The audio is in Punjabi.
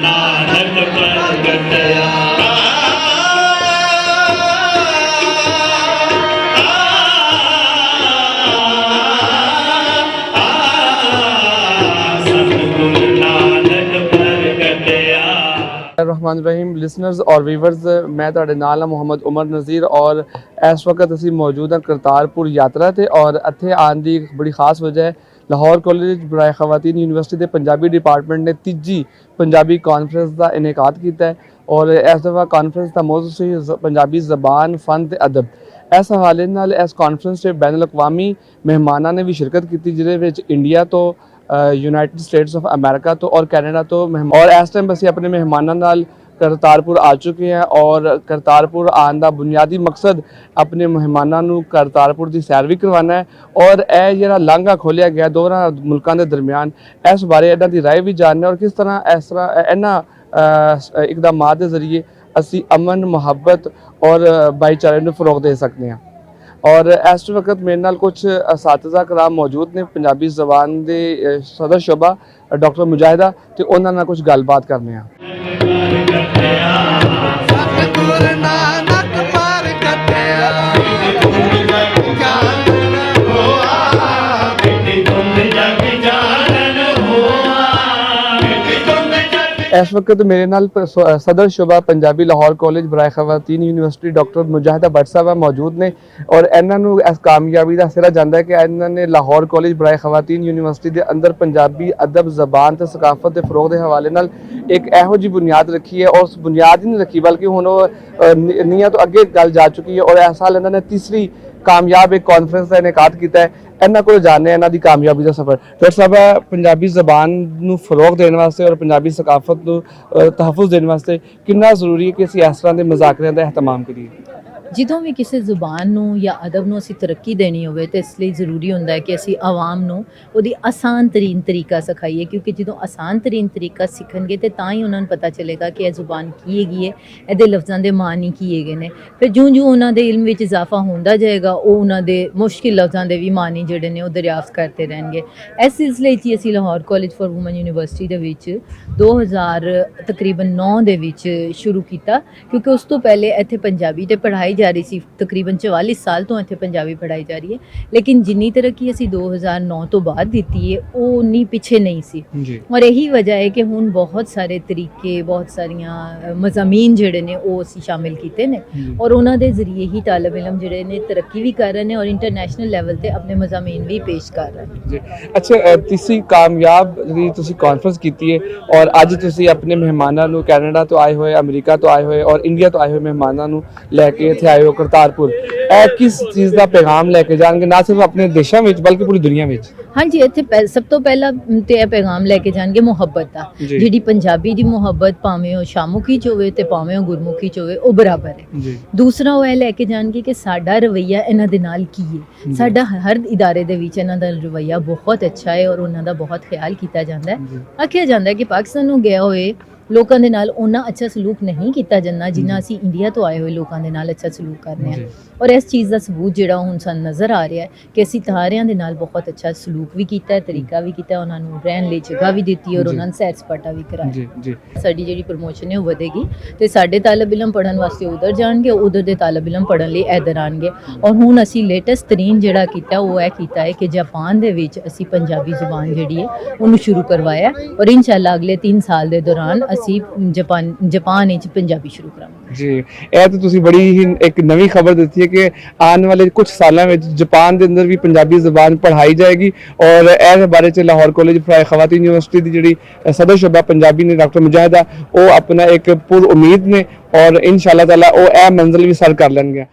नानक प्रगटया। रहमान रहीम लिसनर्स और ਵੀਵਰਸ मैं ਤੁਹਾਡੇ ਨਾਲ ਹਾਂ ਮੁਹੰਮਦ ਉਮਰ ਨਜ਼ੀਰ ਔਰ ਇਸ ਵਕਤ ਅਸੀਂ ਮੌਜੂਦ ਹਾਂ ਕਰਤਾਰਪੁਰ ਯਾਤਰਾ ਤੇ ਔਰ ਇੱਥੇ ਆਉਣ ਦੀ ਇੱਕ ਬੜੀ ਖਾਸ ਵਜ੍ਹਾ ਹੈ ਲਾਹੌਰ ਕਾਲਜ ਬਰਾਏ ਖਵਾਤੀਨ ਯੂਨੀਵਰਸਿਟੀ ਦੇ ਪੰਜਾਬੀ ਡਿਪਾਰਟਮੈਂਟ ਨੇ ਤੀਜੀ ਪੰਜਾਬੀ ਕਾਨਫਰੰਸ ਦਾ ਇਨੇਕਾਦ ਕੀਤਾ ਹੈ ਔਰ ਇਸ ਦਫਾ ਕਾਨਫਰੰਸ ਦਾ ਮੌਜੂ ਸੀ ਪੰਜਾਬੀ ਜ਼ਬਾਨ ਫਨ ਤੇ ਅਦਬ। ਇਸ ਹਵਾਲੇ ਨਾਲ ਇਸ ਕਾਨਫਰੰਸ 'ਚ ਬੈਨ ਅਲ-ਅਕਵਾਮੀ ਮਹਿਮਾਨਾਂ ਨੇ ਵੀ ਸ਼ਿਰਕਤ ਕੀਤੀ ਜਿਹਦੇ ਵਿੱਚ ਇੰਡੀਆ ਤੋਂ यूनाइटेड स्टेट्स ऑफ अमेरिका तो और कैनेडा तो और इस टाइम ਅਸੀਂ ਆਪਣੇ ਮਹਿਮਾਨਾਂ ਨਾਲ ਕਰਤਾਰਪੁਰ ਆ ਚੁੱਕੇ ਹਾਂ ਔਰ ਕਰਤਾਰਪੁਰ ਆਉਣ ਦਾ ਬੁਨਿਆਦੀ ਮਕਸਦ ਆਪਣੇ ਮਹਿਮਾਨਾਂ ਨੂੰ ਕਰਤਾਰਪੁਰ ਦੀ ਸੈਰ ਵੀ ਕਰਵਾਉਣਾ ਹੈ ਔਰ ਇਹ ਜਿਹੜਾ ਲਾਂਘਾ ਖੋਲ੍ਹਿਆ ਗਿਆ ਦੋਵਾਂ ਮੁਲਕਾਂ ਦੇ ਦਰਮਿਆਨ ਇਸ ਬਾਰੇ ਇਹਨਾਂ ਦੀ ਰਾਏ ਵੀ ਜਾਣਨਾ ਔਰ ਕਿਸ ਤਰ੍ਹਾਂ ਇਸ ਤਰ੍ਹਾਂ ਇਹਨਾਂ ਇਕਦਾਮਾਤ ਦੇ ਜ਼ਰੀਏ ਅਸੀਂ ਅਮਨ ਮੁਹੱਬਤ ਔਰ ਭਾਈਚਾਰੇ ਨੂੰ ਫਰੋਗ ਦੇ ਸਕਦੇ ਹਾਂ। और इस वक्त मेरे नाल कुछ असातिज़ा कराम मौजूद ने पंजाबी ज़बान के सदर शोबा डॉक्टर मुजाहिदा तो उन्होंने नाल कुछ गलबात करने हैं। इस वक्त मेरे नाल सदर शुबा पंजाबी लाहौर कॉलेज बराए खवातीन यूनिवर्सिटी डॉक्टर मुजाहिदा भट्ट साहब मौजूद ने और इन्होंने इस कामयाबी का सिरा जाता है कि इन्होंने लाहौर कॉलेज बराए खवातीन यूनिवर्सिटी के अंदर पंजाबी अदब जबान तो सकाफत के फरोग के हवाले नाल एक इहो जी बुनियाद रखी है और उस बुनियाद ही नहीं रखी बल्कि हुण नीयत तो अगे गल जा चुकी है और इस साल इन्होंने तीसरी कामयाब एक कॉन्फ्रेंस का इनेकाद किया है। ਇਹਨਾਂ ਕੋਲ ਜਾਣਦੇ ਇਹਨਾਂ ਦੀ ਕਾਮਯਾਬੀ ਦਾ ਸਫ਼ਰ। ਡਾਕਟਰ ਸਾਹਿਬ ਪੰਜਾਬੀ ਜ਼ਬਾਨ ਨੂੰ ਫਰੋਗ ਦੇਣ ਵਾਸਤੇ ਔਰ ਪੰਜਾਬੀ ਸਕਾਫਤ ਨੂੰ ਤਹਫੁਜ਼ ਦੇਣ ਵਾਸਤੇ ਕਿੰਨਾ ਜ਼ਰੂਰੀ ਹੈ ਕਿ ਅਸੀਂ ਇਸ ਤਰ੍ਹਾਂ ਦੇ ਮੁਜ਼ਾਕਰਿਆਂ ਦਾ ਇਹਤਮਾਮ ਕਰੀਏ। ਜਦੋਂ ਵੀ ਕਿਸੇ ਜ਼ੁਬਾਨ ਨੂੰ ਜਾਂ ਅਦਬ ਨੂੰ ਅਸੀਂ ਤਰੱਕੀ ਦੇਣੀ ਹੋਵੇ ਤਾਂ ਇਸ ਲਈ ਜ਼ਰੂਰੀ ਹੁੰਦਾ ਹੈ ਕਿ ਅਸੀਂ ਆਵਾਮ ਨੂੰ ਉਹਦੀ ਆਸਾਨ ਤਰੀਨ ਤਰੀਕਾ ਸਿਖਾਈਏ ਕਿਉਂਕਿ ਜਦੋਂ ਆਸਾਨ ਤਰੀਨ ਤਰੀਕਾ ਸਿੱਖਣਗੇ ਤੇ ਤਾਂ ਹੀ ਉਹਨਾਂ ਨੂੰ ਪਤਾ ਚੱਲੇਗਾ ਕਿ ਇਹ ਜ਼ੁਬਾਨ ਕੀ ਹੈਗੀ ਹੈ, ਇਹਦੇ ਲਫ਼ਜ਼ਾਂ ਦੇ ਮਾਨੀ ਕੀ ਹੈਗੇ ਨੇ। ਫਿਰ ਜਿਉਂ-ਜਿਉਂ ਉਹਨਾਂ ਦੇ ਇਲਮ ਵਿੱਚ ਇਜ਼ਾਫਾ ਹੁੰਦਾ ਜਾਏਗਾ ਉਹ ਉਹਨਾਂ ਦੇ ਮੁਸ਼ਕਿਲ ਲਫ਼ਜ਼ਾਂ ਦੇ ਵੀ ਮਾਨੀ ਜਿਹੜੇ ਨੇ ਉਹ ਦਰਿਆਫਤ ਕਰਦੇ ਰਹਿਣਗੇ। ਇਸ ਸਿਲਸਿਲੇ 'ਚ ਅਸੀਂ Lahore college for woman university ਦੇ ਵਿੱਚ 2009 ਦੇ ਵਿੱਚ ਸ਼ੁਰੂ ਕੀਤਾ ਕਿਉਂਕਿ ਉਸ ਤੋਂ ਪਹਿਲੇ ਇੱਥੇ ਪੰਜਾਬੀ ਤੇ ਪੜ੍ਹਾਈ ਜਾ ਰਹੀ ਸੀ। ਤਕਰੀਬਨ 44 ਸਾਲ ਤੋਂ ਇੱਥੇ ਪੰਜਾਬੀ ਪੜ੍ਹਾਈ ਜਾ ਰਹੀ ਹੈ ਲੇਕਿਨ ਜਿੰਨੀ ਤਰੱਕੀ ਅਸੀਂ 2009 ਤੋਂ ਬਾਅਦ ਦਿੱਤੀ ਹੈ ਉਹ ਉਨੀ ਪਿੱਛੇ ਨਹੀਂ ਸੀ ਔਰ ਇਹੀ ਵਜ੍ਹਾ ਹੈ ਕਿ ਹੁਣ ਬਹੁਤ ਸਾਰੇ ਤਰੀਕੇ ਬਹੁਤ ਸਾਰੀਆਂ ਮਜ਼ਾਮੀਨ ਜਿਹੜੇ ਨੇ ਉਹ ਅਸੀਂ ਸ਼ਾਮਿਲ ਕੀਤੇ ਨੇ ਔਰ ਉਹਨਾਂ ਦੇ ਜ਼ਰੀਏ ਹੀ ਤਾਲਬ ਇਲਮ ਜਿਹੜੇ ਨੇ ਤਰੱਕੀ ਵੀ ਕਰ ਰਹੇ ਨੇ ਔਰ ਇੰਟਰਨੈਸ਼ਨਲ ਲੈਵਲ ਤੇ ਆਪਣੇ ਮਜ਼ਾਮੀਨ ਵੀ ਪੇਸ਼ ਕਰ ਰਹੇ ਨੇ ਜੀ। ਅੱਛਾ ਤੁਸੀਂ ਕਾਮਯਾਬ ਜਿਹੜੀ ਤੁਸੀਂ ਕਾਨਫਰੰਸ ਕੀਤੀ ਹੈ ਔਰ ਅੱਜ ਤੁਸੀਂ ਆਪਣੇ ਮਹਿਮਾਨਾਂ ਨੂੰ ਕੈਨੇਡਾ ਤੋਂ ਆਏ ਹੋਏ ਅਮਰੀਕਾ ਤੋਂ ਆਏ ਹੋਏ ਔਰ ਇੰਡੀਆ ਤੋਂ ਆਏ ਹੋਏ ਮਹਿਮਾਨਾਂ ਨੂੰ ਲੈ ਕੇ ਇੱਥੇ ਆਏ ਹੋ ਕਰਤਾਰਪੁਰ ਇਹ ਕਿਸ ਚੀਜ਼ ਦਾ ਪੈਗਾਮ ਲੈ ਕੇ ਜਾਣਗੇ ਨਾ ਸਿਰਫ ਆਪਣੇ ਦੇਸ਼ਾਂ ਵਿੱਚ ਬਲਕਿ ਪੂਰੀ ਦੁਨੀਆ ਵਿੱਚ। ਹਾਂਜੀ ਇੱਥੇ ਸਭ ਤੋਂ ਪਹਿਲਾਂ ਤੇ ਇਹ ਪੈਗਾਮ ਲੈ ਕੇ ਜਾਣਗੇ ਮੁਹੱਬਤ ਦਾ ਜਿਹੜੀ ਪੰਜਾਬੀ ਦੀ ਮੁਹੱਬਤ ਭਾਵੇਂ ਉਹ ਸ਼ਾਮੁਖੀ ਚ ਹੋਵੇ ਤੇ ਭਾਵੇਂ ਉਹ ਗੁਰਮੁਖੀ ਚ ਹੋਵੇ ਉਹ ਬਰਾਬਰ ਹੈ। ਦੂਸਰਾ ਉਹ ਇਹ ਲੈ ਕੇ ਜਾਣਗੇ ਕਿ ਸਾਡਾ ਰਵੱਈਆ ਇਹਨਾਂ ਦੇ ਨਾਲ ਕੀ ਹੈ। ਸਾਡਾ ਹਰ ਇਦਾਰੇ ਦੇ ਵਿੱਚ ਇਹਨਾਂ ਦਾ ਰਵੱਈਆ ਬਹੁਤ ਅੱਛਾ ਹੈ ਔਰ ਉਹਨਾਂ ਦਾ ਬਹੁਤ ਖਿਆਲ ਕੀਤਾ ਜਾਂਦਾ ਹੈ। ਆਖਿਆ ਜਾਂਦਾ ਹੈ ਕਿ ਪਾਕਿਸਤਾਨ ਨੂੰ ਗਿਆ ਹੋਏ ਲੋਕਾਂ ਦੇ ਨਾਲ ਉਹਨਾਂ ਅੱਛਾ ਸਲੂਕ ਨਹੀਂ ਕੀਤਾ ਜਾਂਦਾ ਜਿੰਨਾ ਅਸੀਂ ਇੰਡੀਆ ਤੋਂ ਆਏ ਹੋਏ ਲੋਕਾਂ ਦੇ ਨਾਲ ਅੱਛਾ ਸਲੂਕ ਕਰਨੇ ਆ ਔਰ ਇਸ ਚੀਜ਼ ਦਾ ਸਬੂਤ ਜਿਹੜਾ ਹੁਣ ਸਾਨੂੰ ਨਜ਼ਰ ਆ ਰਿਹਾ ਹੈ ਕਿ ਅਸੀਂ ਤਾਰਿਆਂ ਦੇ ਨਾਲ ਬਹੁਤ ਅੱਛਾ ਸਲੂਕ ਵੀ ਕੀਤਾ ਹੈ, ਤਰੀਕਾ ਵੀ ਕੀਤਾ, ਉਹਨਾਂ ਨੂੰ ਰਹਿਣ ਲਈ ਜਗ੍ਹਾ ਵੀ ਦਿੱਤੀ ਔਰ ਉਹਨਾਂ ਨੂੰ ਸੈਰ ਸਪਾਟਾ ਵੀ ਕਰਾਇਆ। ਸਾਡੀ ਜਿਹੜੀ ਪ੍ਰਮੋਸ਼ਨ ਹੈ ਉਹ ਵਧੇਗੀ ਤੇ ਸਾਡੇ ਤਾਲਬ ਇਲਮ ਪੜ੍ਹਨ ਵਾਸਤੇ ਉਧਰ ਜਾਣਗੇ, ਉਧਰ ਦੇ ਤਾਲਬ ਇਲਮ ਪੜ੍ਹਨ ਲਈ ਇੱਧਰ ਆਉਣਗੇ ਔਰ ਹੁਣ ਅਸੀਂ ਲੇਟੈਸਟ ਤਰੀਨ ਜਿਹੜਾ ਕੀਤਾ ਉਹ ਇਹ ਕੀਤਾ ਹੈ ਕਿ ਜਾਪਾਨ ਦੇ ਵਿੱਚ ਅਸੀਂ ਪੰਜਾਬੀ ਜ਼ੁਬਾਨ ਜਿਹੜੀ ਹੈ ਉਹਨੂੰ ਸ਼ੁਰੂ ਕਰਵਾਇਆ ਔਰ ਇਨਸ਼ਾਅੱਲਾ ਅਗਲੇ 3 ਸਾਲ ਦੇ ਦੌਰਾਨ ਅਸੀਂ ਜਾਪਾਨ ਵਿੱਚ ਪੰਜਾਬੀ ਸ਼ੁਰੂ ਕਰਾਂਗੇ ਜੀ। ਇਹ ਤਾਂ ਤੁਸੀਂ ਬੜੀ ਹੀ ਇੱਕ ਨਵੀਂ ਖਬਰ ਦਿੱਤੀ ਹੈ ਕਿ ਆਉਣ ਵਾਲੇ ਕੁਝ ਸਾਲਾਂ ਵਿੱਚ ਜਾਪਾਨ ਦੇ ਅੰਦਰ ਵੀ ਪੰਜਾਬੀ ਜ਼ਬਾਨ ਪੜ੍ਹਾਈ ਜਾਏਗੀ ਔਰ ਇਸ ਬਾਰੇ ਚ ਲਾਹੌਰ ਕਾਲਜ ਬਰਾਏ ਖਵਾਤੀਨ ਯੂਨੀਵਰਸਿਟੀ ਦੀ ਜਿਹੜੀ ਸਦਰ ਸ਼ੁਬਾ ਪੰਜਾਬੀ ਨੇ ਡਾਕਟਰ ਮੁਜਾਹਿਦਾ ਉਹ ਆਪਣਾ ਇੱਕ ਪੁਰ ਉਮੀਦ ਨੇ ਔਰ ਇਨਸ਼ਾਅੱਲਾ ਤਾਲਾ ਉਹ ਇਹ ਮੰਜ਼ਿਲ ਵੀ ਸਰ ਕਰ ਲੈਣਗੇ।